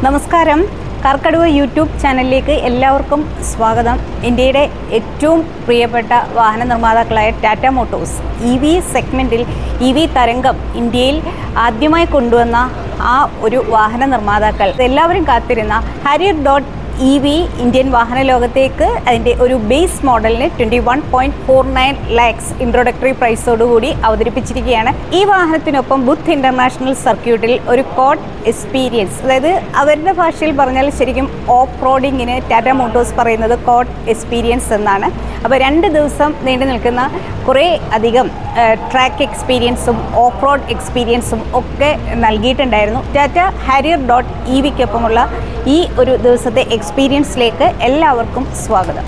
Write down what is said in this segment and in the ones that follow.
നമസ്കാരം. കർക്കടവ് യൂട്യൂബ് ചാനലിലേക്ക് എല്ലാവർക്കും സ്വാഗതം. ഇന്ത്യയുടെ ഏറ്റവും പ്രിയപ്പെട്ട വാഹന നിർമ്മാതാക്കളായ ടാറ്റ മോട്ടോഴ്സ് EV സെഗ്മെൻറ്റിൽ EV തരംഗം ഇന്ത്യയിൽ ആദ്യമായി കൊണ്ടുവന്ന ആ ഒരു വാഹന നിർമ്മാതാക്കൾ എല്ലാവരും കാത്തിരുന്ന ഹാരിയർ EV ഇന്ത്യൻ വാഹന ലോകത്തേക്ക് അതിൻ്റെ ഒരു ബേസ് മോഡലിന് 21.49 ലാക്സ് ഇൻട്രൊഡക്ടറി പ്രൈസോടുകൂടി അവതരിപ്പിച്ചിരിക്കുകയാണ്. ഈ വാഹനത്തിനൊപ്പം ബുദ്ധ് ഇൻ്റർനാഷണൽ സർക്യൂട്ടിൽ ഒരു കോഡ് എക്സ്പീരിയൻസ്, അതായത് അവരുടെ ഭാഷയിൽ പറഞ്ഞാൽ ശരിക്കും ഓഫ് റോഡിങ്ങിന് ടാറ്റ മോട്ടോഴ്സ് പറയുന്നത് കോഡ് എക്സ്പീരിയൻസ് എന്നാണ്. അപ്പോൾ 2 ദിവസം നീണ്ടു നിൽക്കുന്ന കുറേ അധികം ട്രാക്ക് എക്സ്പീരിയൻസും ഓഫ് റോഡ് എക്സ്പീരിയൻസും ഒക്കെ നൽകിയിട്ടുണ്ടായിരുന്നു. ടാറ്റ ഹാരിയർ EVക്കൊപ്പമുള്ള ഈ ഒരു ദിവസത്തെ എക്സ്പീരിയൻസിലേക്ക് എല്ലാവർക്കും സ്വാഗതം.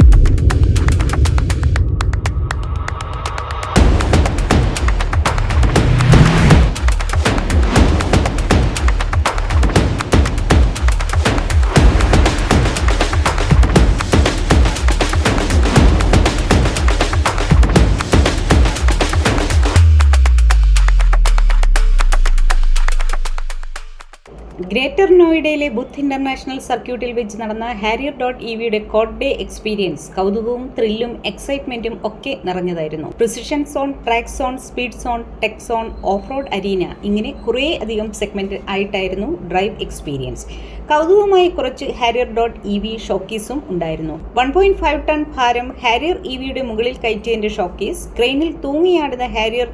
ഗ്രേറ്റർ നോയിഡയിലെ ബുദ്ധ് ഇൻ്റർനാഷണൽ സർക്യൂട്ടിൽ വെച്ച് നടന്ന ഹാരിയർ EVയുടെ കോഡ് ഡേ എക്സ്പീരിയൻസ് കൗതുകവും ത്രില്ലും എക്സൈറ്റ്മെൻറ്റും ഒക്കെ നിറഞ്ഞതായിരുന്നു. Precision zone, track zone, speed zone, tech zone, off road arena, ഇങ്ങനെ കുറേ അധികം സെഗ്മെൻറ്റ് ആയിട്ടായിരുന്നു ഡ്രൈവ് എക്സ്പീരിയൻസ്. കൗതുകമായി കുറച്ച് ഹാരിയർ EV ഷോക്കീസും ഉണ്ടായിരുന്നു. 1.5 ടൺ ഭാരം ഹാരിയർ EVയുടെ മുകളിൽ കയറ്റിയതിൻ്റെ ഷോക്കീസ്, ക്രെയിനിൽ തൂങ്ങിയാടുന്ന ഹാരിയർ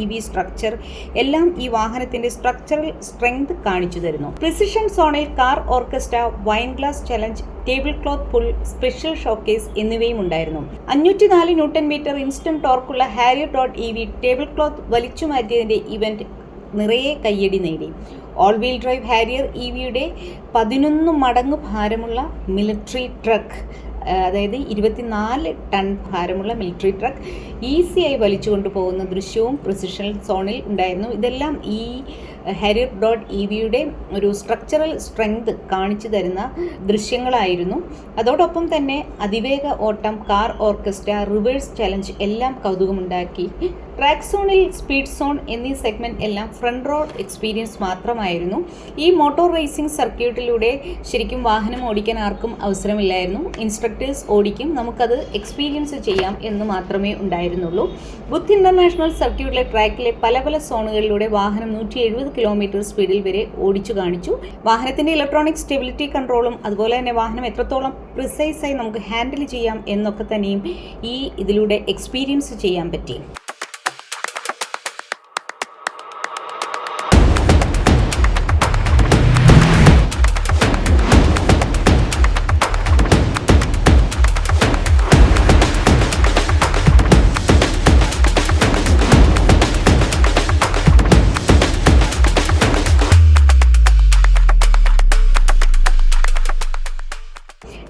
EV സ്ട്രക്ചർ എല്ലാം ഈ വാഹനത്തിന്റെ സ്ട്രക്ചറൽ സ്ട്രെങ്ത് കാണിച്ചു തരുന്നു. പ്രിസിഷൻ സോണിൽ car orchestra, wine glass challenge, table cloth pull, special showcase എന്നിവയും ഉണ്ടായിരുന്നു. 504 Nm ഇൻസ്റ്റന്റ് ടോർക്കുള്ള ഹാരിയർ EV ടേബിൾ ക്ലോത്ത് വലിച്ചു മാറ്റിയതിന്റെ ഇവന്റ് നിറയെ കയ്യടി നേടി. ഓൾ വീൽ ഡ്രൈവ് ഹാരിയർ EVയുടെ 11 മടങ്ങ് ഭാരമുള്ള മിലിറ്ററി ട്രക്ക്, അതായത് 24 ടൺ ഭാരമുള്ള മിലിറ്ററി ട്രക്ക് ഈസിയായി വലിച്ചു കൊണ്ടുപോകുന്ന ദൃശ്യവും പ്രിസിഷൻ സോണിൽ ഉണ്ടായിരുന്നു. ഇതെല്ലാം ഈ ഹാരിയർ EVയുടെ ഒരു സ്ട്രക്ചറൽ സ്ട്രെങ്ത് കാണിച്ചു തരുന്ന ദൃശ്യങ്ങളായിരുന്നു. അതോടൊപ്പം തന്നെ അതിവേഗ ഓട്ടം, കാർ ഓർക്കസ്ട്ര, റിവേഴ്സ് ചലഞ്ച് എല്ലാം കൗതുകമുണ്ടാക്കി. ട്രാക്ക് സോണിൽ, സ്പീഡ് സോൺ എന്നീ സെഗ്മെൻറ്റ് എല്ലാം ഫ്രണ്ട് റോഡ് എക്സ്പീരിയൻസ് മാത്രമായിരുന്നു. ഈ മോട്ടോർ റേസിംഗ് സർക്യൂട്ടിലൂടെ ശരിക്കും വാഹനം ഓടിക്കാൻ ആർക്കും അവസരമില്ലായിരുന്നു. ഇൻസ്ട്രക്ടേഴ്സ് ഓടിക്കും, നമുക്കത് എക്സ്പീരിയൻസ് ചെയ്യാം എന്ന് മാത്രമേ ഉണ്ടായിരുന്നുള്ളൂ. ബുദ്ധ് ഇൻ്റർനാഷണൽ സർക്യൂട്ടിലെ ട്രാക്കിലെ പല സോണുകളിലൂടെ വാഹനം 170 കിലോമീറ്റർ സ്പീഡിൽ വരെ ഓടിച്ചു കാണിച്ചു. വാഹനത്തിൻ്റെ ഇലക്ട്രോണിക് സ്റ്റെബിലിറ്റി കൺട്രോളും അതുപോലെ തന്നെ വാഹനം എത്രത്തോളം പ്രിസൈസായി നമുക്ക് ഹാൻഡിൽ ചെയ്യാം എന്നൊക്കെ തന്നെയും ഈ ഇതിലൂടെ എക്സ്പീരിയൻസ് ചെയ്യാൻ പറ്റി.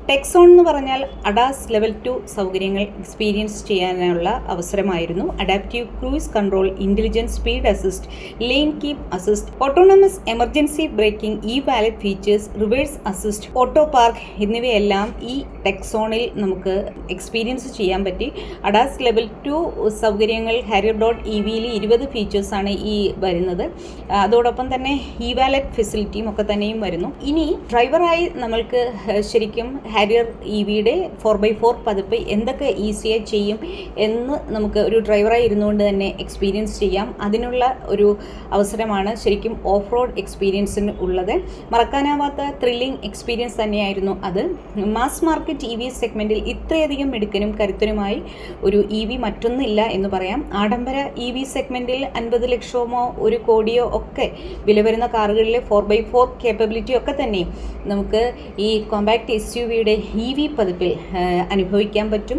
ടെക് സോൺ എന്ന് പറഞ്ഞാൽ അഡാസ് ലെവൽ 2 സൗകര്യങ്ങൾ എക്സ്പീരിയൻസ് ചെയ്യാനുള്ള അവസരമായിരുന്നു. Adaptive cruise control, intelligent speed assist, lane keep assist, autonomous emergency braking, valet features, reverse assist, auto park എന്നിവയെല്ലാം ഈ ടെക് സോണിൽ നമുക്ക് എക്സ്പീരിയൻസ് ചെയ്യാൻ പറ്റി. അഡാസ് ലെവൽ 2 സൗകര്യങ്ങൾ ഹാരിയർ EVയിൽ 20 ഫീച്ചേഴ്സാണ് ഈ വരുന്നത്. അതോടൊപ്പം തന്നെ വാലറ്റ് ഫെസിലിറ്റിയും ഒക്കെ തന്നെയും വരുന്നു. ഇനി ഡ്രൈവറായി നമ്മൾക്ക് ശരിക്കും ഹാരിയർ EVയുടെ 4x4 പതിപ്പ് എന്തൊക്കെ ഈസിയായി ചെയ്യും എന്ന് നമുക്ക് ഒരു ഡ്രൈവറായി ഇരുന്നുകൊണ്ട് തന്നെ എക്സ്പീരിയൻസ് ചെയ്യാം. അതിനുള്ള ഒരു അവസരമാണ് ശരിക്കും ഓഫ് റോഡ് എക്സ്പീരിയൻസിന് ഉള്ളത്. മറക്കാനാവാത്ത ത്രില്ലിംഗ് എക്സ്പീരിയൻസ് തന്നെയായിരുന്നു അത്. മാസ് മാർക്കറ്റ് EV സെഗ്മെൻറ്റിൽ ഇത്രയധികം മിടുക്കനും കരുത്തനുമായി ഒരു EV മറ്റൊന്നില്ല എന്ന് പറയാം. ആഡംബര EV സെഗ്മെൻറ്റിൽ 50 ലക്ഷമോ 1 കോടിയോ ഒക്കെ വില വരുന്ന കാറുകളിലെ 4x4 കേപ്പബിലിറ്റി ഒക്കെ തന്നെ നമുക്ക് ഈ കോമ്പാക്ട് SUVയുടെ EV പതിപ്പിൽ അനുഭവിക്കാൻ പറ്റും.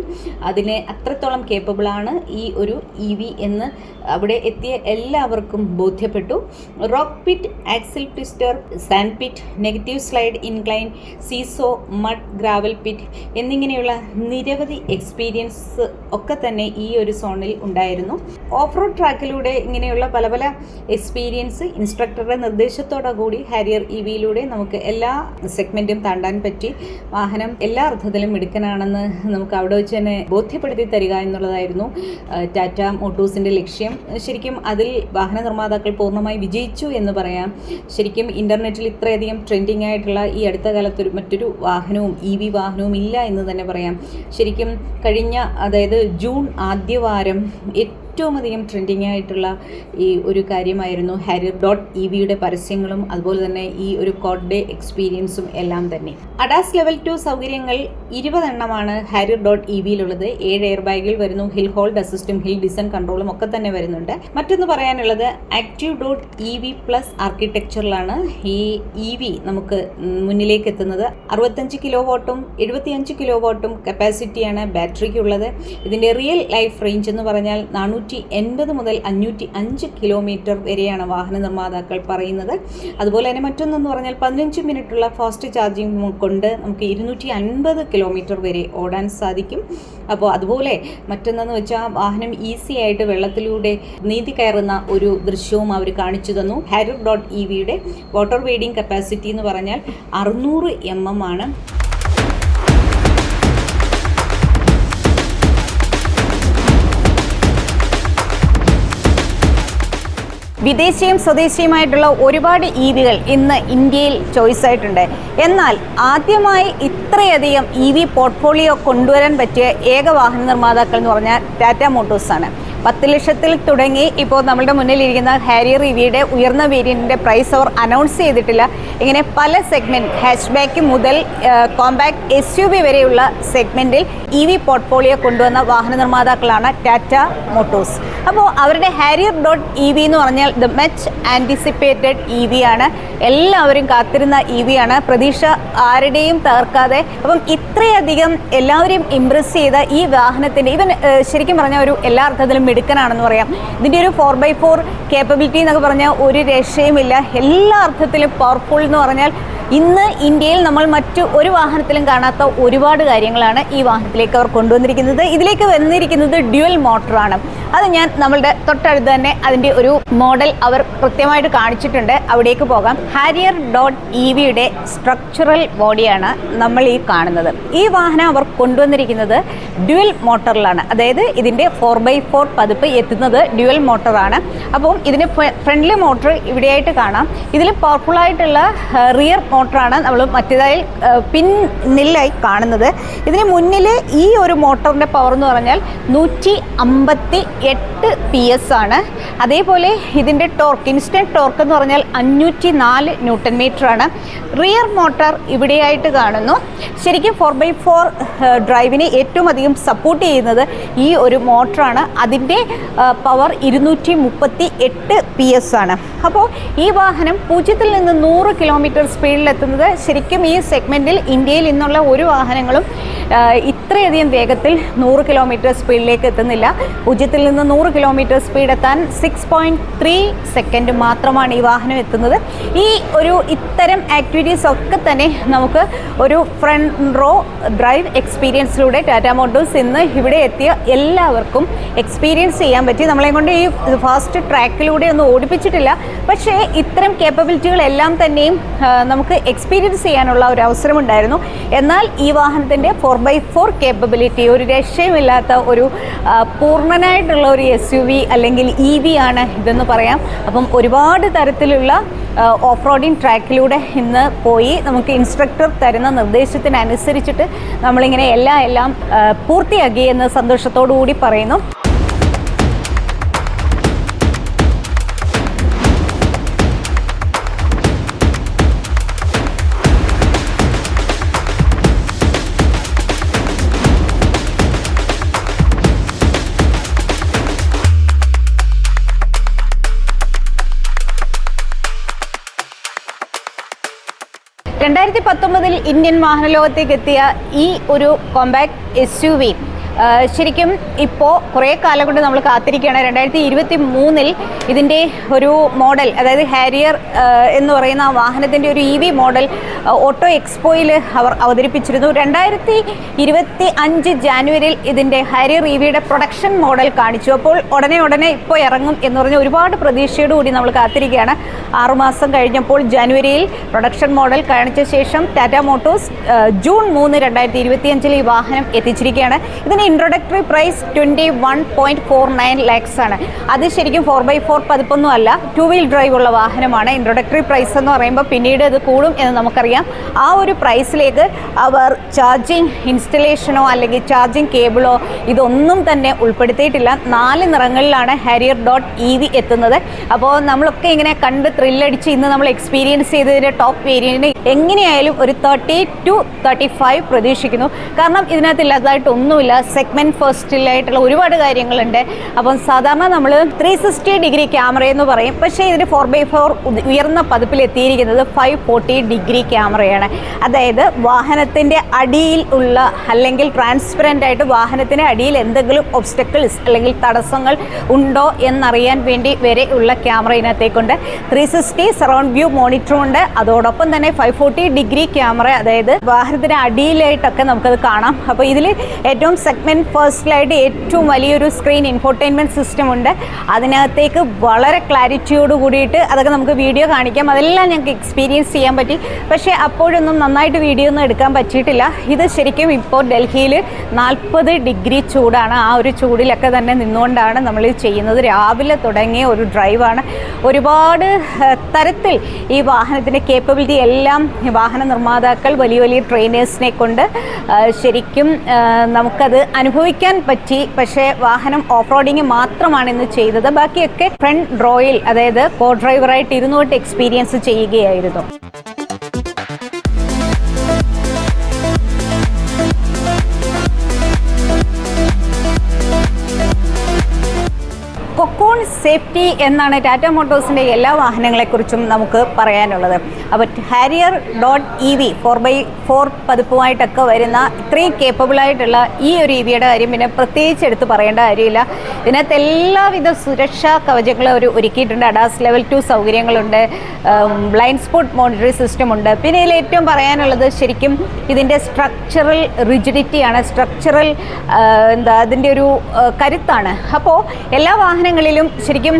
അതിനെ അത്രത്തോളം കേപ്പബിളാണ് ഈ ഒരു EV എന്ന് അവിടെ എത്തിയ എല്ലാവർക്കും ബോധ്യപ്പെട്ടു. Rock pit, axle twister, sand pit, negative slide incline, seesaw, mud, gravel pit എന്നിങ്ങനെയുള്ള നിരവധി എക്സ്പീരിയൻസ് ഒക്കെ തന്നെ ഈ ഒരു സോണിൽ ഉണ്ടായിരുന്നു. ഓഫ് റോഡ് ട്രാക്കിലൂടെ ഇങ്ങനെയുള്ള പല എക്സ്പീരിയൻസ് ഇൻസ്ട്രക്ടറുടെ നിർദ്ദേശത്തോടു കൂടി ഹാരിയർ EVയിലൂടെ നമുക്ക് എല്ലാ സെഗ്മെൻറ്റും താണ്ടാൻ പറ്റി. വാഹനം എല്ലാ അർത്ഥത്തിലും മിടുക്കനാണെന്ന് നമുക്ക് അവിടെ വെച്ച് തന്നെ ബോധ്യപ്പെടുത്തി തരിക എന്നുള്ളതായിരുന്നു ടാറ്റ മോട്ടോഴ്സിൻ്റെ ലക്ഷ്യം. ശരിക്കും അതിൽ വാഹന നിർമ്മാതാക്കൾ പൂർണ്ണമായി വിജയിച്ചു എന്ന് പറയാം. ശരിക്കും ഇൻ്റർനെറ്റിൽ ഇത്രയധികം ട്രെൻഡിങ് ആയിട്ടുള്ള ഈ അടുത്ത കാലത്ത് മറ്റൊരു വാഹനവും EV വാഹനവും ഇല്ല എന്ന് തന്നെ പറയാം. ശരിക്കും കഴിഞ്ഞ അതായത് ജൂൺ ആദ്യവാരം ഏറ്റവും അധികം ട്രെൻഡിങ് ആയിട്ടുള്ള ഈ ഒരു കാര്യമായിരുന്നു harrier.evയുടെ പരസ്യങ്ങളും അതുപോലെ തന്നെ ഈ ഒരു കോഡ് ഡേ എക്സ്പീരിയൻസും എല്ലാം തന്നെ. അഡാസ് ലെവൽ 2 സൗകര്യങ്ങൾ 20 എണ്ണമാണ് harrier.evയിലുള്ളത്. 7 എയർ ബാഗിൽ വരുന്നു. ഹിൽ ഹോൾഡ് അസിസ്റ്റും ഹിൽ ഡിസൈൻ കൺട്രോളും ഒക്കെ തന്നെ വരുന്നുണ്ട്. മറ്റൊന്ന് പറയാനുള്ളത് active.ev പ്ലസ് ആർക്കിടെക്ചറിലാണ് ഈ EV നമുക്ക് മുന്നിലേക്ക് എത്തുന്നത്. 65 കിലോ വാട്ടും 75 കിലോ വാട്ടും കപ്പാസിറ്റിയാണ് ബാറ്ററിക്കുള്ളത്. ഇതിൻ്റെ റിയൽ ലൈഫ് റേഞ്ച് എന്ന് പറഞ്ഞാൽ 480 മുതൽ 505 കിലോമീറ്റർ വരെയാണ് വാഹന നിർമ്മാതാക്കൾ പറയുന്നത്. അതുപോലെ തന്നെ മറ്റൊന്നെന്ന് പറഞ്ഞാൽ 15 മിനിറ്റുള്ള ഫാസ്റ്റ് ചാർജിങ് കൊണ്ട് നമുക്ക് 250 കിലോമീറ്റർ വരെ ഓടാൻ സാധിക്കും. അപ്പോൾ അതുപോലെ മറ്റൊന്നെന്ന് വെച്ചാൽ വാഹനം ഈസി ആയിട്ട് വെള്ളത്തിലൂടെ നീന്തി കയറുന്ന ഒരു ദൃശ്യവും അവർ കാണിച്ചു തന്നു. harrier.evയുടെ വാട്ടർ വെയ്ഡിങ് കപ്പാസിറ്റി എന്ന് പറഞ്ഞാൽ 600 mm ആണ്. വിദേശിയും സ്വദേശിയുമായിട്ടുള്ള ഒരുപാട് EVകൾ ഇന്ന് ഇന്ത്യയിൽ ചോയ്സ് ആയിട്ടുണ്ട്. എന്നാൽ ആദ്യമായി ഇത്രയധികം EV പോർട്ട്ഫോളിയോ കൊണ്ടുവരാൻ പറ്റിയ ഏക വാഹന നിർമ്മാതാക്കൾ എന്ന് പറഞ്ഞാൽ ടാറ്റ മോട്ടോഴ്സാണ്. 10 ലക്ഷത്തിൽ തുടങ്ങി ഇപ്പോൾ നമ്മളുടെ മുന്നിലിരിക്കുന്ന ഹാരിയർ EVയുടെ ഉയർന്ന വേരിയൻറ്റിൻ്റെ പ്രൈസ് അവർ അനൗൺസ് ചെയ്തിട്ടില്ല. ഇങ്ങനെ പല സെഗ്മെൻറ്റ് ഹാച്ച് ബാക്ക് മുതൽ കോമ്പാക്ട് SUV വരെയുള്ള സെഗ്മെൻറ്റിൽ EV പോർട്ട്ഫോളിയോ കൊണ്ടുവന്ന വാഹന നിർമ്മാതാക്കളാണ് ടാറ്റ മോട്ടോഴ്സ്. അപ്പോൾ അവരുടെ harrier.ev എന്ന് പറഞ്ഞാൽ ദ മച്ച് ആൻറ്റിസിപ്പേറ്റഡ് EV ആണ്. എല്ലാവരും കാത്തിരുന്ന EV ആണ്. പ്രതീക്ഷ ആരുടെയും തകർക്കാതെ അപ്പം ഇത്രയധികം എല്ലാവരെയും ഇംപ്രസ് ചെയ്ത ഈ വാഹനത്തിൻ്റെ ഇവൻ ശരിക്കും പറഞ്ഞാൽ ഒരു എല്ലാ അർത്ഥത്തിലും മിടുക്കനാണെന്ന് പറയാം. ഇതിൻ്റെ ഒരു 4x4 കേപ്പബിലിറ്റി എന്നൊക്കെ പറഞ്ഞാൽ ഒരു രക്ഷയുമില്ല. എല്ലാ അർത്ഥത്തിലും പവർഫുൾ എന്ന് പറഞ്ഞാൽ ഇന്ന് ഇന്ത്യയിൽ നമ്മൾ മറ്റു ഒരു വാഹനത്തിലും കാണാത്ത ഒരുപാട് കാര്യങ്ങളാണ് ഈ വാഹനത്തിലേക്ക് അവർ കൊണ്ടുവന്നിരിക്കുന്നത്. ഇതിലേക്ക് വന്നിരിക്കുന്നത് ഡ്യുവൽ മോട്ടറാണ്. അത് ഞാൻ നമ്മളുടെ തൊട്ടടുത്ത് തന്നെ അതിൻ്റെ ഒരു മോഡൽ അവർ കൃത്യമായിട്ട് കാണിച്ചിട്ടുണ്ട്. അവിടേക്ക് പോകാം. harrier.evയുടെ സ്ട്രക്ചറൽ ബോഡിയാണ് നമ്മൾ ഈ കാണുന്നത്. ഈ വാഹനം അവർ കൊണ്ടുവന്നിരിക്കുന്നത് ഡ്യുവൽ മോട്ടറിലാണ്. അതായത് ഇതിൻ്റെ 4x4 പതിപ്പ് എത്തുന്നത് ഡ്യുവൽ മോട്ടറാണ്. അപ്പം ഇതിൻ്റെ ഫ്രണ്ട്ലി മോട്ടർ ഇവിടെയായിട്ട് കാണാം. ഇതിൽ പവർഫുള്ളായിട്ടുള്ള റിയർ മോട്ടറാണ് നമ്മൾ മറ്റേതായി പിന്നിലായി കാണുന്നത്. ഇതിന് മുന്നിൽ ഈ ഒരു മോട്ടറിൻ്റെ പവർ എന്ന് പറഞ്ഞാൽ 158 PS ആണ്. അതേപോലെ ഇതിൻ്റെ ടോർക്ക് ഇൻസ്റ്റൻറ്റ് ടോർക്ക് എന്ന് പറഞ്ഞാൽ 504 ന്യൂട്ടൺ മീറ്റർ ആണ്. റിയർ മോട്ടർ ഇവിടെയായിട്ട് കാണുന്നു. ശരിക്കും 4x4 ഡ്രൈവിനെ ഏറ്റവും അധികം സപ്പോർട്ട് ചെയ്യുന്നത് ഈ ഒരു മോട്ടറാണ്. അതിൻ്റെ പവർ 238 PS ആണ്. അപ്പോൾ ഈ വാഹനം 0 നിന്ന് 100 കിലോമീറ്റർ സ്പീഡിലെത്തുന്നത് ശരിക്കും ഈ സെഗ്മെൻറ്റിൽ ഇന്ത്യയിൽ നിന്നുള്ള ഒരു വാഹനങ്ങളും ഇത്രയധികം വേഗത്തിൽ 100 കിലോമീറ്റർ സ്പീഡിലേക്ക് എത്തുന്നില്ല. 0 നിന്ന് 100 കിലോമീറ്റർ സ്പീഡ് എത്താൻ 6.3 സെക്കൻഡ് മാത്രമാണ് ഈ വാഹനം എത്തുന്നത്. ഈ ഒരു ഇത്തരം ആക്ടിവിറ്റീസ് ഒക്കെ തന്നെ നമുക്ക് ഒരു ഫ്രണ്ട് റോ ഡ്രൈവ് എക്സ്പീരിയൻസിലൂടെ ടാറ്റ മോട്ടോഴ്സ് ഇന്ന് ഇവിടെ എത്തിയ എല്ലാവർക്കും എക്സ്പീരിയൻസ് ചെയ്യാൻ പറ്റി. നമ്മളെ കൊണ്ട് ഈ ഫാസ്റ്റ് ട്രാക്കിലൂടെ ഒന്നും ഓടിപ്പിച്ചിട്ടില്ല. പക്ഷേ ഇത്തരം കേപ്പബിലിറ്റികളെല്ലാം തന്നെയും നമുക്ക് എക്സ്പീരിയൻസ് ചെയ്യാനുള്ള ഒരു അവസരമുണ്ടായിരുന്നു. എന്നാൽ ഈ വാഹനത്തിൻ്റെ 4x4 കേപ്പബിലിറ്റി ഒരു രക്ഷയുമില്ലാത്ത ഒരു പൂർണ്ണനായിട്ടുള്ള ഒരു SUV അല്ലെങ്കിൽ EV ആണ് ഇതെന്ന് പറയാം. അപ്പം ഒരുപാട് തരത്തിലുള്ള ഓഫ് റോഡിങ് ട്രാക്കിലൂടെ ഇന്ന് പോയി നമുക്ക് ഇൻസ്ട്രക്ടർ തരുന്ന നിർദ്ദേശത്തിനനുസരിച്ചിട്ട് നമ്മളിങ്ങനെ എല്ലാം പൂർത്തിയാക്കി എന്ന് സന്തോഷത്തോടു കൂടി പറയുന്നു. രണ്ടായിരത്തി 19 ഇന്ത്യൻ വാഹന ലോകത്തേക്ക് എത്തിയ ഈ ഒരു കോമ്പാക്ട് SUV ശരിക്കും ഇപ്പോൾ കുറേ കാലം കൊണ്ട് നമ്മൾ കാത്തിരിക്കുകയാണ്. 2023 ഇതിൻ്റെ ഒരു മോഡൽ, അതായത് ഹാരിയർ എന്ന് പറയുന്ന ആ വാഹനത്തിൻ്റെ ഒരു EV മോഡൽ ഓട്ടോ എക്സ്പോയിൽ അവർ അവതരിപ്പിച്ചിരുന്നു. 2025 ജാനുവരിയിൽ ഇതിൻ്റെ ഹാരിയർ EVയുടെ പ്രൊഡക്ഷൻ മോഡൽ കാണിച്ചു. അപ്പോൾ ഉടനെ ഇപ്പോൾ ഇറങ്ങും എന്ന് പറഞ്ഞ് ഒരുപാട് പ്രതീക്ഷയോടുകൂടി നമ്മൾ കാത്തിരിക്കുകയാണ്. 6 മാസം കഴിഞ്ഞപ്പോൾ ജനുവരിയിൽ പ്രൊഡക്ഷൻ മോഡൽ കാണിച്ച ശേഷം ടാറ്റ മോട്ടോഴ്സ് ജൂൺ 3, 2025 ഈ വാഹനം എത്തിച്ചിരിക്കുകയാണ്. ഇതിന് ഇൻട്രൊഡക്ടറി പ്രൈസ് 21.49 lakhs ആണ്. അത് ശരിക്കും 4x4 പതിപ്പൊന്നും അല്ല, 2 വീൽ ഡ്രൈവ് ഉള്ള വാഹനമാണ്. ഇൻട്രൊഡക്ടറി പ്രൈസ് എന്ന് പറയുമ്പോൾ പിന്നീട് അത് കൂടും എന്ന് നമുക്കറിയാം. ആ ഒരു പ്രൈസിലേക്ക് അവർ ചാർജിങ് ഇൻസ്റ്റലേഷനോ അല്ലെങ്കിൽ ചാർജിങ് കേബിളോ ഇതൊന്നും തന്നെ ഉൾപ്പെടുത്തിയിട്ടില്ല. 4 നിറങ്ങളിലാണ് Harrier.EV എത്തുന്നത്. അപ്പോൾ നമ്മളൊക്കെ ഇങ്ങനെ കണ്ട് ത്രില്ലടിച്ച് ഇന്ന് നമ്മൾ എക്സ്പീരിയൻസ് ചെയ്തതിൻ്റെ ടോപ്പ് വേരിയൻറ്റിന് എങ്ങനെയായാലും ഒരു 30 to 35 പ്രതീക്ഷിക്കുന്നു. കാരണം ഇതിനകത്ത് ഇല്ലാത്തതായിട്ടൊന്നുമില്ല. സെഗ്മെൻറ്റ് ഫസ്റ്റിലായിട്ടുള്ള ഒരുപാട് കാര്യങ്ങളുണ്ട്. അപ്പം സാധാരണ നമ്മൾ 360 ഡിഗ്രി ക്യാമറ എന്ന് പറയും, പക്ഷേ ഇതിന് 4x4 ഉയർന്ന പതിപ്പിൽ എത്തിയിരിക്കുന്നത് 540 ഡിഗ്രി ക്യാമറയാണ്. അതായത് വാഹനത്തിൻ്റെ അടിയിൽ ഉള്ള അല്ലെങ്കിൽ ട്രാൻസ്പെറൻ്റ് ആയിട്ട് വാഹനത്തിൻ്റെ അടിയിൽ എന്തെങ്കിലും ഒബ്സ്റ്റക്കിൾസ് അല്ലെങ്കിൽ തടസ്സങ്ങൾ ഉണ്ടോ എന്നറിയാൻ വേണ്ടി വരെ ഉള്ള ക്യാമറ ഇതിനകത്തേക്കുണ്ട്. 360 സറൗണ്ട് വ്യൂ മോണിറ്ററും ഉണ്ട്. അതോടൊപ്പം തന്നെ 540 ഡിഗ്രി ക്യാമറ, അതായത് വാഹനത്തിൻ്റെ അടിയിലായിട്ടൊക്കെ നമുക്കത് കാണാം. അപ്പോൾ ഇതിൽ ഏറ്റവും സെഗ്മെൻറ്റ് ഫസ്റ്റിലായിട്ട് ഏറ്റവും വലിയൊരു സ്ക്രീൻ ഇൻഫോർടൈൻമെൻറ്റ് സിസ്റ്റം ഉണ്ട്. അതിനകത്തേക്ക് വളരെ ക്ലാരിറ്റിയോട് കൂടിയിട്ട് അതൊക്കെ നമുക്ക് വീഡിയോ കാണിക്കാം. അതെല്ലാം ഞങ്ങൾക്ക് എക്സ്പീരിയൻസ് ചെയ്യാൻ പറ്റി. പക്ഷേ അപ്പോഴൊന്നും നന്നായിട്ട് വീഡിയോ ഒന്നും എടുക്കാൻ പറ്റിയിട്ടില്ല. ഇത് ശരിക്കും ഇപ്പോൾ ഡൽഹിയിൽ 40 ഡിഗ്രി ചൂടാണ്. ആ ഒരു ചൂടിലൊക്കെ തന്നെ നിന്നുകൊണ്ടാണ് നമ്മൾ ചെയ്യുന്നത്. രാവിലെ തുടങ്ങിയ ഒരു ഡ്രൈവാണ്. ഒരുപാട് തരത്തിൽ ഈ വാഹനത്തിൻ്റെ കേപ്പബിലിറ്റി എല്ലാം വാഹന നിർമ്മാതാക്കൾ വലിയ വലിയ ട്രെയിനേഴ്സിനെ കൊണ്ട് ശരിക്കും നമുക്കത് അനുഭവിക്കാൻ പറ്റി. പക്ഷേ വാഹനം ഓഫ് റോഡിങ് മാത്രമാണ് ഇന്ന് ചെയ്തത്. ബാക്കിയൊക്കെ ഫ്രണ്ട് റോയിൽ, അതായത് കോ ഡ്രൈവറായിട്ട് ഇരുന്നുകൊണ്ട് എക്സ്പീരിയൻസ് ചെയ്യുകയായിരുന്നു. കൊക്കോൺ സേഫ്റ്റി എന്നാണ് ടാറ്റ മോട്ടോഴ്സിൻ്റെ എല്ലാ വാഹനങ്ങളെക്കുറിച്ചും നമുക്ക് പറയാനുള്ളത്. അപ്പോൾ Harrier.EV 4x4 പതിപ്പുമായിട്ടൊക്കെ വരുന്ന ഇത്രയും കേപ്പബിളായിട്ടുള്ള ഈ ഒരു EVയുടെ കാര്യം പിന്നെ പ്രത്യേകിച്ച് എടുത്ത് പറയേണ്ട കാര്യമില്ല. ഇതിനകത്ത് എല്ലാവിധ സുരക്ഷാ കവചങ്ങളും അവർ ഒരുക്കിയിട്ടുണ്ട്. അഡാസ് ലെവൽ 2 സൗകര്യങ്ങളുണ്ട്, ബ്ലൈൻഡ് സ്പോട്ട് മോണിറ്ററിംഗ് സിസ്റ്റം ഉണ്ട്. പിന്നെ ഇതിൽ ഏറ്റവും പറയാനുള്ളത് ശരിക്കും ഇതിൻ്റെ സ്ട്രക്ചറൽ റിജിഡിറ്റിയാണ്, സ്ട്രക്ചറൽ അതിൻ്റെ ഒരു കരുത്താണ്. അപ്പോൾ എല്ലാ വാഹനങ്ങളിലും ശരിക്കും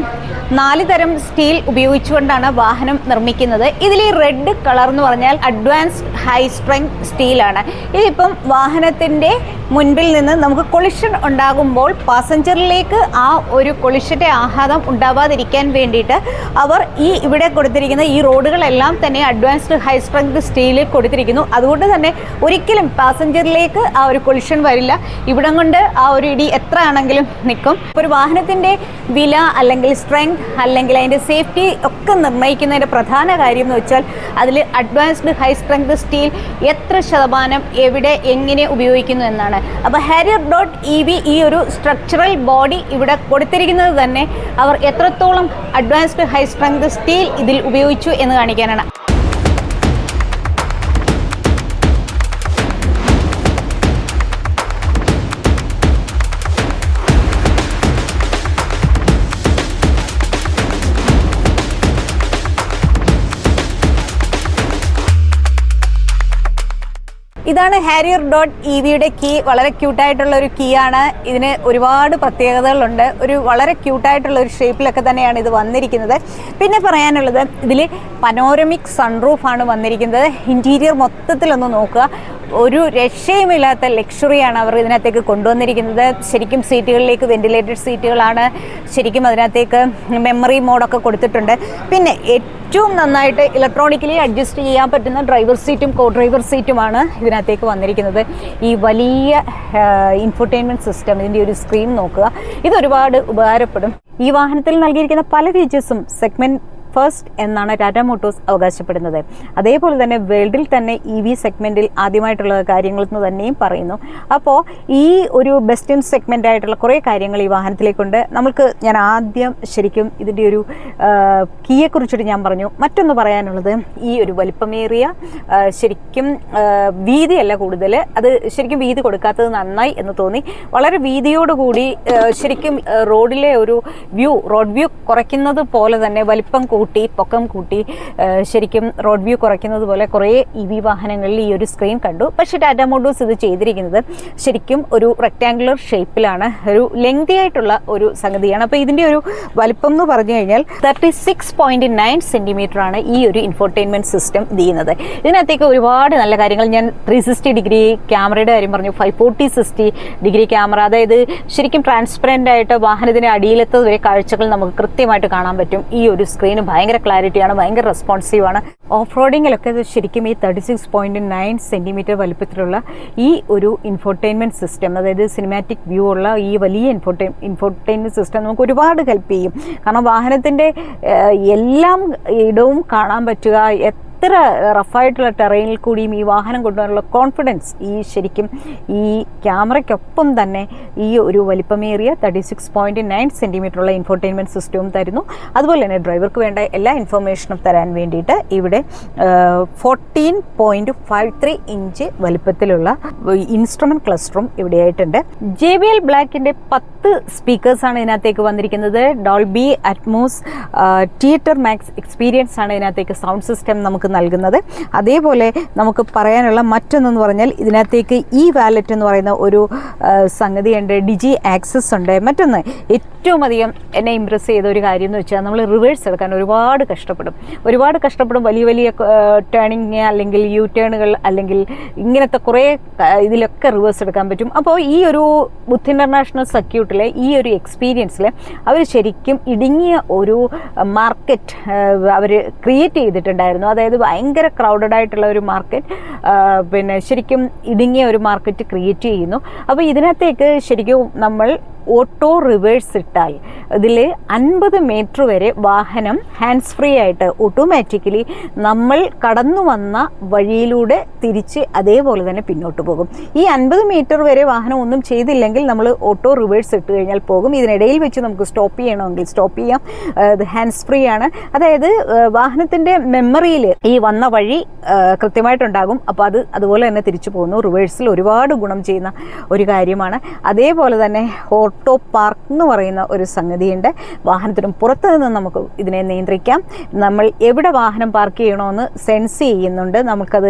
4 തരം സ്റ്റീൽ ഉപയോഗിച്ചുകൊണ്ടാണ് വാഹനം നിർമ്മിക്കുന്നത്. ഇതിൽ ഈ റെഡ് കളർ എന്ന് പറഞ്ഞാൽ അഡ്വാൻസ്ഡ് ഹൈ സ്ട്രെങ്ത് സ്റ്റീലാണ്. ഇതിപ്പം വാഹനത്തിൻ്റെ മുൻപിൽ നിന്ന് നമുക്ക് കൊളിഷൻ ഉണ്ടാകുമ്പോൾ പാസഞ്ചറിലേക്ക് ആ ഒരു കൊളിഷൻ്റെ ആഘാതം ഉണ്ടാവാതിരിക്കാൻ വേണ്ടിയിട്ട് അവർ ഇവിടെ കൊടുത്തിരിക്കുന്ന ഈ റോഡുകളെല്ലാം തന്നെ അഡ്വാൻസ്ഡ് ഹൈ സ്ട്രെങ്ത് സ്റ്റീലിൽ കൊടുത്തിരിക്കുന്നു. അതുകൊണ്ട് തന്നെ ഒരിക്കലും പാസഞ്ചറിലേക്ക് ആ ഒരു കൊളിഷൻ വരില്ല. ഇവിടം കൊണ്ട് ആ ഒരു ഇടി എത്ര ആണെങ്കിലും നിൽക്കും. ഒരു വാഹനത്തിൻ്റെ വില അല്ലെങ്കിൽ സ്ട്രെങ്ത് അല്ലെങ്കിൽ അതിൻ്റെ സേഫ്റ്റി ഒക്കെ നിർണ്ണയിക്കുന്നതിൻ്റെ പ്രധാന കാര്യം എന്ന് വെച്ചാൽ അതിൽ അഡ്വാൻസ്ഡ് ഹൈ സ്ട്രെങ്ത് സ്റ്റീൽ എത്ര ശതമാനം എവിടെ എങ്ങനെ ഉപയോഗിക്കുന്നു എന്നാണ്. അപ്പോൾ Harrier.EV ഈ ഒരു സ്ട്രക്ചറൽ ബോഡി ഇവിടെ കൊടുത്തിരിക്കുന്നത് തന്നെ അവർ എത്രത്തോളം അഡ്വാൻസ്ഡ് ഹൈ സ്ട്രെങ്ത് സ്റ്റീൽ ഇതിൽ ഉപയോഗിച്ചു എന്ന് കാണിക്കാനാണ്. ഇതാണ് Harrier.EVയുടെ കീ. വളരെ ക്യൂട്ടായിട്ടുള്ള ഒരു കീ ആണ്. ഇതിന് ഒരുപാട് പ്രത്യേകതകളുണ്ട്. ഒരു വളരെ ക്യൂട്ടായിട്ടുള്ള ഒരു ഷേപ്പിലൊക്കെ തന്നെയാണ് ഇത് വന്നിരിക്കുന്നത്. പിന്നെ പറയാനുള്ളത് ഇതിൽ പനോരമിക് സൺറൂഫാണ് വന്നിരിക്കുന്നത്. ഇൻറ്റീരിയർ മൊത്തത്തിലൊന്ന് നോക്കുക, ഒരു രക്ഷയുമില്ലാത്ത ലക്ഷറിയാണ് അവർ ഇതിനകത്തേക്ക് കൊണ്ടുവന്നിരിക്കുന്നത്. ശരിക്കും സീറ്റുകളിലേക്ക് വെന്റിലേറ്റഡ് സീറ്റുകളാണ്. ശരിക്കും അതിനകത്തേക്ക് മെമ്മറി മോഡൊക്കെ കൊടുത്തിട്ടുണ്ട്. പിന്നെ ഏറ്റവും നന്നായിട്ട് ഇലക്ട്രോണിക്കലി അഡ്ജസ്റ്റ് ചെയ്യാൻ പറ്റുന്ന ഡ്രൈവർ സീറ്റും കോ ഡ്രൈവർ സീറ്റുമാണ് ഇതിനകത്തേക്ക് വന്നിരിക്കുന്നത്. ഈ വലിയ ഇൻഫോർടൈൻമെൻറ്റ് സിസ്റ്റം, ഇതിൻ്റെ ഒരു സ്ക്രീൻ നോക്കുക, ഇതൊരുപാട് ഉപകാരപ്പെടും. ഈ വാഹനത്തിൽ നൽകിയിരിക്കുന്ന പല ഫീച്ചേഴ്സും സെഗ്മെൻറ്റ് ഫസ്റ്റ് എന്നാണ് ടാറ്റ മോട്ടോഴ്സ് അവകാശപ്പെടുന്നത്. അതേപോലെ തന്നെ വേൾഡിൽ തന്നെ EV സെഗ്മെൻറ്റിൽ ആദ്യമായിട്ടുള്ള കാര്യങ്ങളെന്ന് തന്നെയും പറയുന്നു. അപ്പോൾ ഈ ഒരു ബെസ്റ്റ് ഇൻ സെഗ്മെൻ്റ് ആയിട്ടുള്ള കുറേ കാര്യങ്ങൾ ഈ വാഹനത്തിലേക്കുണ്ട്. ഞാൻ ആദ്യം ശരിക്കും ഇതിൻ്റെ ഒരു കീയെക്കുറിച്ചിട്ട് ഞാൻ പറഞ്ഞു. മറ്റൊന്ന് പറയാനുള്ളത്, ഈ ഒരു വലിപ്പമേറിയ ശരിക്കും വീതിയല്ല കൂടുതൽ, അത് ശരിക്കും വീതി കൊടുക്കാത്തത് നന്നായി എന്ന് തോന്നി. വളരെ വീതിയോടുകൂടി ശരിക്കും റോഡിലെ ഒരു റോഡ് വ്യൂ കുറയ്ക്കുന്നത് പോലെ തന്നെ വലിപ്പം കൂട്ടി പൊക്കം കൂട്ടി ശരിക്കും റോഡ് വ്യൂ കുറയ്ക്കുന്നത് പോലെ കുറേ EV വാഹനങ്ങളിൽ ഈ ഒരു സ്ക്രീൻ കണ്ടു. പക്ഷേ ടാറ്റ മോട്ടോഴ്സ് ഇത് ചെയ്തിരിക്കുന്നത് ശരിക്കും ഒരു റെക്റ്റാങ്കുലർ ഷേപ്പിലാണ്, ഒരു ലെങ്തി ആയിട്ടുള്ള ഒരു സംഗതിയാണ്. അപ്പോൾ ഇതിൻ്റെ ഒരു വലിപ്പം എന്ന് പറഞ്ഞു കഴിഞ്ഞാൽ 36.9 സെൻറ്റിമീറ്റർ ആണ് ഈ ഒരു ഇൻഫോർടൈൻമെൻറ്റ് സിസ്റ്റം ഇത് ചെയ്യുന്നത്. ഇതിനകത്തേക്ക് ഒരുപാട് നല്ല കാര്യങ്ങൾ, ഞാൻ 360 ഡിഗ്രി ക്യാമറയുടെ കാര്യം പറഞ്ഞു, 540-60 ഡിഗ്രി ക്യാമറ, അതായത് ശരിക്കും ട്രാൻസ്പെറൻ്റ് ആയിട്ട് വാഹനത്തിൻ്റെ അടിയിലത്തെ വരെ കാഴ്ചകൾ നമുക്ക് കൃത്യമായിട്ട് കാണാൻ പറ്റും. ഈ ഒരു സ്ക്രീന് ഭയങ്കര ക്ലാരിറ്റിയാണ്, ഭയങ്കര റെസ്പോൺസീവാണ്. ഓഫ് റോഡിങ്ങിലൊക്കെ ശരിക്കും ഈ 36.9 സെൻറ്റിമീറ്റർ വലുപ്പത്തിലുള്ള ഈ ഒരു ഇൻഫോർടൈൻമെൻറ്റ് സിസ്റ്റം, അതായത് സിനിമാറ്റിക് വ്യൂ ഉള്ള ഈ വലിയ ഇൻഫോർടൈൻമെൻറ്റ് സിസ്റ്റം നമുക്ക് ഒരുപാട് ഹെൽപ്പ് ചെയ്യും. കാരണം വാഹനത്തിൻ്റെ എല്ലാം ഇടവും കാണാൻ പറ്റുക, എത്ര റഫായിട്ടുള്ള ടെറൈനിൽ കൂടിയും ഈ വാഹനം കൊണ്ടുവരാനുള്ള കോൺഫിഡൻസ് ഈ ശരിക്കും ഈ ക്യാമറയ്ക്കൊപ്പം തന്നെ ഈ ഒരു വലിപ്പമേറിയ 36.9 സെൻറ്റിമീറ്ററുള്ള ഇൻഫോർടൈൻമെൻറ്റ് സിസ്റ്റവും തരുന്നു. അതുപോലെ തന്നെ ഡ്രൈവർക്ക് വേണ്ട എല്ലാ ഇൻഫർമേഷനും തരാൻ വേണ്ടിയിട്ട് ഇവിടെ 14.53 ഇഞ്ച് വലിപ്പത്തിലുള്ള ഇൻസ്ട്രുമെൻറ്റ് ക്ലസ്റ്ററും ഇവിടെയായിട്ടുണ്ട്. JBL ബ്ലാക്കിൻ്റെ 10 സ്പീക്കേഴ്സാണ് ഇതിനകത്തേക്ക് വന്നിരിക്കുന്നത്. Dolby Atmos theatre max experience ആണ് ഇതിനകത്തേക്ക് സൗണ്ട് സിസ്റ്റം നമുക്ക് നൽകുന്നത്. അതേപോലെ നമുക്ക് പറയാനുള്ള മറ്റൊന്നെന്ന് പറഞ്ഞാൽ ഇതിനകത്തേക്ക് വാലറ്റ് എന്ന് പറയുന്ന ഒരു സംഗതിയുണ്ട്, ഡിജി ആക്സസ് ഉണ്ട്. മറ്റൊന്ന് ഏറ്റവും അധികം എന്നെ ഇമ്പ്രസ് ചെയ്ത ഒരു കാര്യം എന്ന് വെച്ചാൽ നമ്മൾ റിവേഴ്സ് എടുക്കാൻ ഒരുപാട് കഷ്ടപ്പെടും. വലിയ ടേണിങ് അല്ലെങ്കിൽ യു ടേണുകൾ അല്ലെങ്കിൽ ഇങ്ങനത്തെ കുറേ ഇതിലൊക്കെ റിവേഴ്സ് എടുക്കാൻ പറ്റും. അപ്പോൾ ഈ ഒരു ബുദ്ധ് ഇൻ്റർനാഷണൽ സർക്യൂട്ടിലെ ഈ ഒരു എക്സ്പീരിയൻസിൽ അവർ ശരിക്കും ഇടുങ്ങിയ ഒരു മാർക്കറ്റ് അവർ ക്രിയേറ്റ് ചെയ്തിട്ടുണ്ടായിരുന്നു. അതായത് ഭയങ്കര ക്രൗഡഡ് ആയിട്ടുള്ള ഒരു മാർക്കറ്റ്, പിന്നെ ശരിക്കും ഇടുങ്ങിയ ഒരു മാർക്കറ്റ് ക്രിയേറ്റ് ചെയ്യുന്നു. അപ്പോൾ ഇതിനകത്തേക്ക് ശരിക്കും നമ്മൾ ഓട്ടോ റിവേഴ്സ് ഇട്ടാൽ ഇതിൽ 50 മീറ്റർ വരെ വാഹനം ഹാൻഡ്സ് ഫ്രീ ആയിട്ട് ഓട്ടോമാറ്റിക്കലി നമ്മൾ കടന്നു വന്ന വഴിയിലൂടെ തിരിച്ച് അതേപോലെ തന്നെ പിന്നോട്ട് പോകും. ഈ 50 മീറ്റർ വരെ വാഹനം ഒന്നും ചെയ്തില്ലെങ്കിൽ നമ്മൾ ഓട്ടോ റിവേഴ്സ് ഇട്ട് കഴിഞ്ഞാൽ പോകും. ഇതിനിടയിൽ വെച്ച് നമുക്ക് സ്റ്റോപ്പ് ചെയ്യണമെങ്കിൽ സ്റ്റോപ്പ് ചെയ്യാം. ഇത് ഹാൻഡ്സ് ഫ്രീ ആണ്. അതായത് വാഹനത്തിൻ്റെ മെമ്മറിയിൽ ഈ വന്ന വഴി കൃത്യമായിട്ടുണ്ടാകും. അപ്പോൾ അതുപോലെ തന്നെ തിരിച്ചു പോകുന്നു. റിവേഴ്സിൽ ഒരുപാട് ഗുണം ചെയ്യുന്ന ഒരു കാര്യമാണ്. അതേപോലെ തന്നെ ഓട്ടോ പാർക്ക് എന്ന് പറയുന്ന ഒരു സംഗതിയുണ്ട്. വാഹനത്തിനും പുറത്ത് നിന്ന് നമുക്ക് ഇതിനെ നിയന്ത്രിക്കാം. നമ്മൾ എവിടെ വാഹനം പാർക്ക് ചെയ്യണമെന്ന് സെൻസ് ചെയ്യുന്നുണ്ട്. നമുക്കത്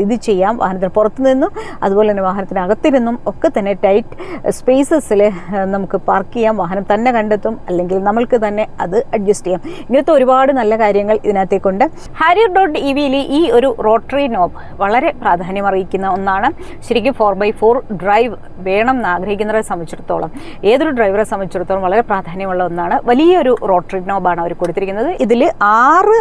ഇത് ചെയ്യാം. വാഹനത്തിന് പുറത്തു നിന്നും അതുപോലെ തന്നെ വാഹനത്തിനകത്തിരുന്നും ഒക്കെ തന്നെ ടൈറ്റ് സ്പേസസിൽ നമുക്ക് പാർക്ക് ചെയ്യാം. വാഹനം തന്നെ കണ്ടെത്തും, അല്ലെങ്കിൽ നമ്മൾക്ക് തന്നെ അത് അഡ്ജസ്റ്റ് ചെയ്യാം. ഇങ്ങനത്തെ ഒരുപാട് നല്ല കാര്യങ്ങൾ ഇതിനകത്തേക്കുണ്ട്. Harrier.EV ഈ ഒരു റോട്ടറി നോബ് വളരെ പ്രാധാന്യം അറിയിക്കുന്ന ഒന്നാണ്. ശരിക്കും 4x4 ഡ്രൈവ് വേണം എന്ന് ആഗ്രഹിക്കുന്നവരെ സംബന്ധിച്ചിടത്തോളം, ഏതൊരു ഡ്രൈവറെ സംബന്ധിച്ചിടത്തോളം വളരെ പ്രാധാന്യമുള്ള ഒന്നാണ്. വലിയൊരു റോട്ടറി നോബാണ് അവർ കൊടുത്തിരിക്കുന്നത്. ഇതിൽ 6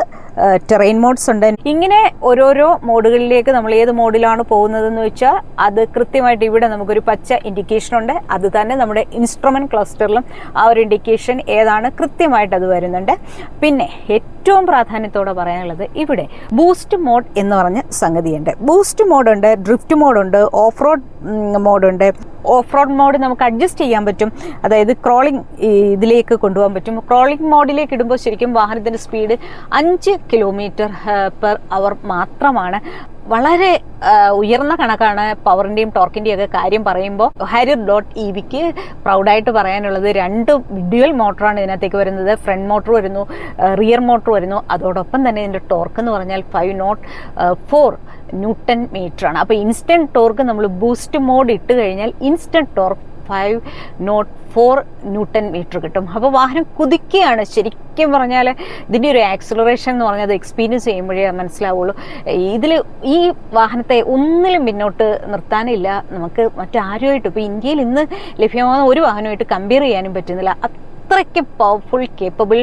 ടെറൈൻ മോഡ്സ് ഉണ്ട്. ഇങ്ങനെ ഓരോരോ മോഡുകളിലേക്ക് നമ്മൾ ഏത് മോഡിലാണ് പോകുന്നതെന്ന് വെച്ചാൽ അത് കൃത്യമായിട്ട് ഇവിടെ നമുക്കൊരു പച്ച ഇൻഡിക്കേഷൻ ഉണ്ട്. അത് തന്നെ നമ്മുടെ ഇൻസ്ട്രുമെൻറ്റ് ക്ലസ്റ്ററിലും ആ ഒരു ഇൻഡിക്കേഷൻ ഏതാണ് കൃത്യമായിട്ട് അത് വരുന്നുണ്ട്. പിന്നെ ഏറ്റവും പ്രാധാന്യത്തോടെ പറയാനുള്ളത് ഇവിടെ ബൂസ്റ്റ് മോഡ് എന്ന് പറഞ്ഞ സംഗതിയുണ്ട്. ബൂസ്റ്റ് മോഡുണ്ട്, ഡ്രിഫ്റ്റ് മോഡുണ്ട്, ഓഫ് റോഡ് മോഡുണ്ട്. ഓഫ് റോഡ് മോഡ് നമുക്ക് അഡ്ജസ്റ്റ് ചെയ്യാൻ പറ്റും. അതായത് ക്രോളിംഗ് ഇതിലേക്ക് കൊണ്ടുപോകാൻ പറ്റും. ക്രോളിംഗ് മോഡിലേക്ക് ഇടുമ്പോൾ ശരിക്കും വാഹനത്തിൻ്റെ സ്പീഡ് 5 km/h മാത്രമാണ്. വളരെ ഉയർന്ന കണക്കാണ് പവറിൻ്റെയും ടോർക്കിൻ്റെയും ഒക്കെ കാര്യം പറയുമ്പോൾ. Harrier.EVക്ക് പ്രൗഡായിട്ട് പറയാനുള്ളത് 2 ഡ്യുവൽ മോട്ടറാണ് ഇതിനകത്തേക്ക് വരുന്നത്. ഫ്രണ്ട് മോട്ടർ വരുന്നു, റിയർ മോട്ടർ വരുന്നു. അതോടൊപ്പം തന്നെ ഇതിൻ്റെ ടോർക്ക് എന്ന് പറഞ്ഞാൽ 504 ന്യൂട്ടൺ മീറ്റർ ആണ്. അപ്പോൾ ഇൻസ്റ്റൻറ്റ് ടോർക്ക് നമ്മൾ ബൂസ്റ്റ് മോഡ് ഇട്ട് കഴിഞ്ഞാൽ ഇൻസ്റ്റൻറ്റ് ടോർക്ക് 504 ന്യൂട്ടൺ മീറ്റർ കിട്ടും. അപ്പോൾ വാഹനം കുതിക്കുകയാണ്. ശരിക്കും പറഞ്ഞാൽ ഇതിൻ്റെ ഒരു ആക്സിലറേഷൻ എന്ന് പറഞ്ഞാൽ അത് എക്സ്പീരിയൻസ് ചെയ്യുമ്പോഴേ മനസ്സിലാവുള്ളൂ. ഇതിൽ ഈ വാഹനത്തെ ഒന്നിലും പിന്നോട്ട് നിർത്താനില്ല. നമുക്ക് മറ്റാരുമായിട്ടും ഇപ്പോൾ ഇന്ത്യയിൽ ഇന്ന് ലഭ്യമാകുന്ന ഒരു വാഹനമായിട്ട് കമ്പയർ ചെയ്യാനും പറ്റുന്നില്ല. അത്രയ്ക്ക് പവർഫുൾ, കേപ്പബിൾ,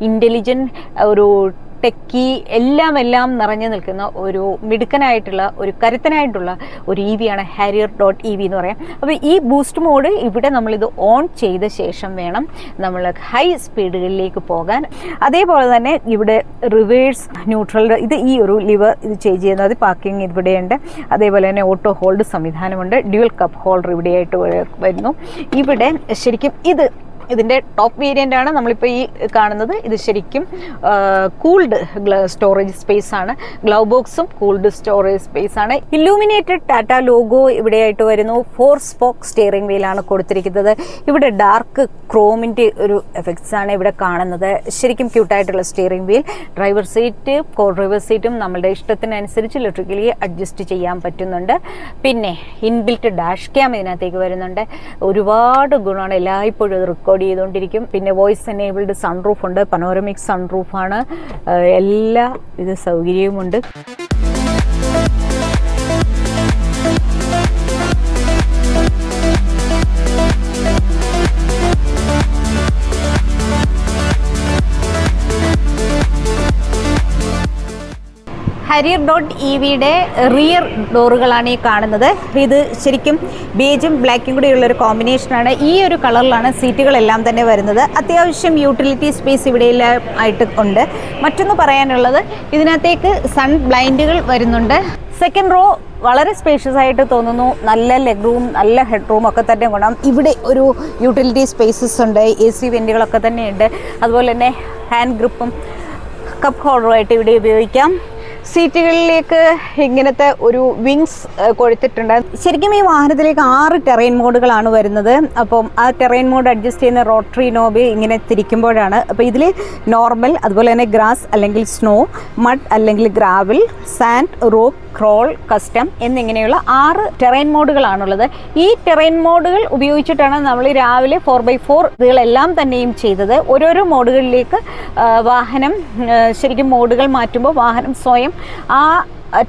ഇൻ്റലിജൻറ്റ്, ഒരു ടെക്കി എല്ലാം നിറഞ്ഞു നിൽക്കുന്ന ഒരു മിടുക്കനായിട്ടുള്ള ഒരു കരുത്തനായിട്ടുള്ള ഒരു EV ആണ് Harrier.EV എന്ന് പറയാം. അപ്പോൾ ഈ ബൂസ്റ്റ് മോഡ് ഇവിടെ നമ്മളിത് ഓൺ ചെയ്ത ശേഷം വേണം നമ്മൾ ഹൈ സ്പീഡുകളിലേക്ക് പോകാൻ. അതേപോലെ തന്നെ ഇവിടെ റിവേഴ്സ്, ന്യൂട്രൽ, ഇത് ഈ ഒരു ലിവർ ഇത് ചേഞ്ച് ചെയ്യുന്നത്. പാർക്കിംഗ് ഇവിടെയുണ്ട്. അതേപോലെ തന്നെ ഓട്ടോ ഹോൾഡ് സംവിധാനമുണ്ട്. ഡ്യുവൽ കപ്പ് ഹോൾഡർ ഇവിടെയായിട്ട് വരുന്നു. ഇവിടെ ശരിക്കും ഇത് ഇതിൻ്റെ ടോപ്പ് വേരിയൻ്റ് ആണ് നമ്മളിപ്പോൾ ഈ കാണുന്നത്. ഇത് ശരിക്കും കൂൾഡ് സ്റ്റോറേജ് സ്പേസ് ആണ്. ഗ്ലൗ ബോക്സും കൂൾഡ് സ്റ്റോറേജ് സ്പേസ് ആണ്. ഇല്ലൂമിനേറ്റഡ് ടാറ്റ ലോഗോ ഇവിടെയായിട്ട് വരുന്നു. 4 സ്പോക്ക് സ്റ്റിയറിംഗ് വീലാണ് കൊടുത്തിരിക്കുന്നത്. ഇവിടെ ഡാർക്ക് ക്രോമിൻ്റെ ഒരു എഫക്ട്സ് ആണ് ഇവിടെ കാണുന്നത്. ശരിക്കും ക്യൂട്ടായിട്ടുള്ള steering wheel. Driver seat, co driver സീറ്റും നമ്മളുടെ ഇഷ്ടത്തിനനുസരിച്ച് ഇലക്ട്രിക്കലി അഡ്ജസ്റ്റ് ചെയ്യാൻ പറ്റുന്നുണ്ട്. പിന്നെ ഇൻബിൽറ്റ് ഡാഷ് ക്യാം ഇതിനകത്തേക്ക് വരുന്നുണ്ട്. ഒരുപാട് ഗുണമാണ്. എല്ലായ്പ്പോഴും അത് റെക്കോർഡ് ചെയ്തുകൊണ്ടിരിക്കും. പിന്നെ വോയിസ് എനേബിൾഡ് സൺറൂഫ് ഉണ്ട്. പനോരമിക് സൺറൂഫാണ്. എല്ലാ ഇത് സൗകര്യവുമുണ്ട്. Harrier.EVയുടെ റിയർ ഡോറുകളാണ് ഈ കാണുന്നത്. ഇത് ശരിക്കും ബേജും ബ്ലാക്കും കൂടിയുള്ളൊരു കോമ്പിനേഷനാണ്. ഈ ഒരു കളറിലാണ് സീറ്റുകളെല്ലാം തന്നെ വരുന്നത്. അത്യാവശ്യം യൂട്ടിലിറ്റി സ്പേസ് ഇവിടെയെല്ലാം ആയിട്ട് ഉണ്ട്. മറ്റൊന്ന് പറയാനുള്ളത്, ഇതിനകത്തേക്ക് സൺ ബ്ലൈൻഡുകൾ വരുന്നുണ്ട്. സെക്കൻഡ് റോ വളരെ സ്പേഷ്യസ് ആയിട്ട് തോന്നുന്നു. നല്ല ലെഗ് റൂം, നല്ല ഹെഡ് റൂം ഒക്കെ തന്നെ ഗുണം. ഇവിടെ ഒരു യൂട്ടിലിറ്റി സ്പേസസ് ഉണ്ട്. AC വെൻറ്റുകളൊക്കെ തന്നെയുണ്ട്. അതുപോലെ തന്നെ ഹാൻഡ് ഗ്രിപ്പും കപ്പ് ഹോൾഡറുമായിട്ട് ഇവിടെ ഉപയോഗിക്കാം. സീറ്റുകളിലേക്ക് ഇങ്ങനത്തെ ഒരു വിങ്സ് കൊടുത്തിട്ടുണ്ട്. ശരിക്കും ഈ വാഹനത്തിലേക്ക് 6 ടെറൈൻ മോഡുകളാണ് വരുന്നത്. അപ്പം ആ ടെറൈൻ മോഡ് അഡ്ജസ്റ്റ് ചെയ്യുന്ന റോട്ടറി നോബ് ഇങ്ങനെ തിരിക്കുമ്പോഴാണ്. അപ്പോൾ ഇതിൽ നോർമൽ, അതുപോലെ തന്നെ ഗ്രാസ് അല്ലെങ്കിൽ സ്നോ, മഡ് അല്ലെങ്കിൽ gravel, sand, rock, crawl, custom എന്നിങ്ങനെയുള്ള 6 ടെറൈൻ മോഡുകളാണുള്ളത്. ഈ ടെറൈൻ മോഡുകൾ ഉപയോഗിച്ചിട്ടാണ് നമ്മൾ രാവിലെ 4x4 ഇതുകളെല്ലാം തന്നെയും ചെയ്തത്. ഓരോരോ മോഡുകളിലേക്ക് വാഹനം ശരിക്കും മോഡുകൾ മാറ്റുമ്പോൾ വാഹനം സ്വയം ആ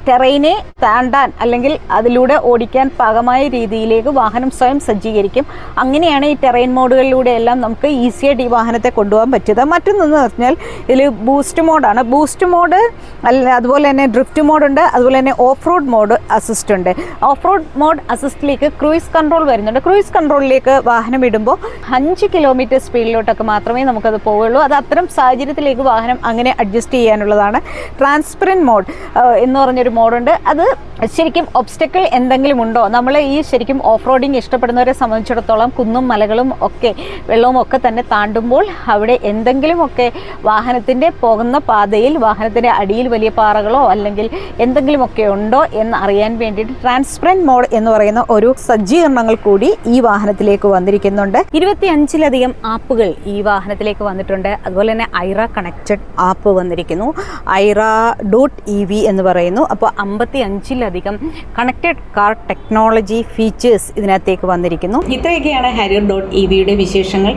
ടെറൈനെ താണ്ടാൻ അല്ലെങ്കിൽ അതിലൂടെ ഓടിക്കാൻ പാകമായ രീതിയിലേക്ക് വാഹനം സ്വയം സജ്ജീകരിക്കും. അങ്ങനെയാണ് ഈ ടെറൈൻ മോഡുകളിലൂടെ എല്ലാം നമുക്ക് ഈസിയായിട്ട് ഈ വാഹനത്തെ കൊണ്ടുപോകാൻ പറ്റിയത്. മറ്റൊന്നെന്ന് പറഞ്ഞാൽ ഇതിൽ ബൂസ്റ്റ് മോഡാണ്. ബൂസ്റ്റ് മോഡ് അതുപോലെ തന്നെ ഡ്രിഫ്റ്റ് മോഡുണ്ട്. അതുപോലെ തന്നെ ഓഫ് റോഡ് മോഡ് അസിസ്റ്റ് ഉണ്ട്. ഓഫ് റോഡ് മോഡ് അസിസ്റ്റിലേക്ക് ക്രൂയിസ് കൺട്രോൾ വരുന്നുണ്ട്. ക്രൂയിസ് കൺട്രോളിലേക്ക് വാഹനം ഇടുമ്പോൾ 5 കിലോമീറ്റർ സ്പീഡിലോട്ടൊക്കെ മാത്രമേ നമുക്കത് പോവുള്ളൂ. അത് അത്തരം സാഹചര്യത്തിലേക്ക് വാഹനം അങ്ങനെ അഡ്ജസ്റ്റ് ചെയ്യാനുള്ളതാണ്. ട്രാൻസ്പെറൻറ്റ് മോഡ് എന്ന് പറഞ്ഞൊരു മോഡുണ്ട്. അത് ശരിക്കും ഒബ്സ്റ്റക്കിൾ എന്തെങ്കിലും ഉണ്ടോ, നമ്മൾ ഈ ശരിക്കും ഓഫ് റോഡിങ് ഇഷ്ടപ്പെടുന്നവരെ സംബന്ധിച്ചിടത്തോളം കുന്നും മലകളും ഒക്കെ വെള്ളവും ഒക്കെ തന്നെ താണ്ടുമ്പോൾ അവിടെ എന്തെങ്കിലുമൊക്കെ വാഹനത്തിൻ്റെ പോകുന്ന പാതയിൽ വാഹനത്തിൻ്റെ അടിയിൽ വലിയ പാറകളോ അല്ലെങ്കിൽ എന്തെങ്കിലുമൊക്കെ ഉണ്ടോ എന്ന് അറിയാൻ വേണ്ടിയിട്ട് ട്രാൻസ്പെറൻറ്റ് മോഡ് എന്ന് പറയുന്ന ഒരു സജ്ജീകരണങ്ങൾ കൂടി ഈ വാഹനത്തിലേക്ക് വന്നിരിക്കുന്നുണ്ട്. 25-ലധികം ആപ്പുകൾ ഈ വാഹനത്തിലേക്ക് വന്നിട്ടുണ്ട്. അതുപോലെ തന്നെ ഐറ കണക്റ്റഡ് ആപ്പ് വന്നിരിക്കുന്നു. Aira.EV എന്ന് പറയുന്നു. അപ്പോൾ 55-ലധികം കണക്റ്റഡ് കാർ ടെക്നോളജി ഫീച്ചേഴ്സ് ഇതിനകത്തേക്ക് വന്നിരിക്കുന്നു. ഇത്രയൊക്കെയാണ് Harrier.EVയുടെ വിശേഷങ്ങൾ.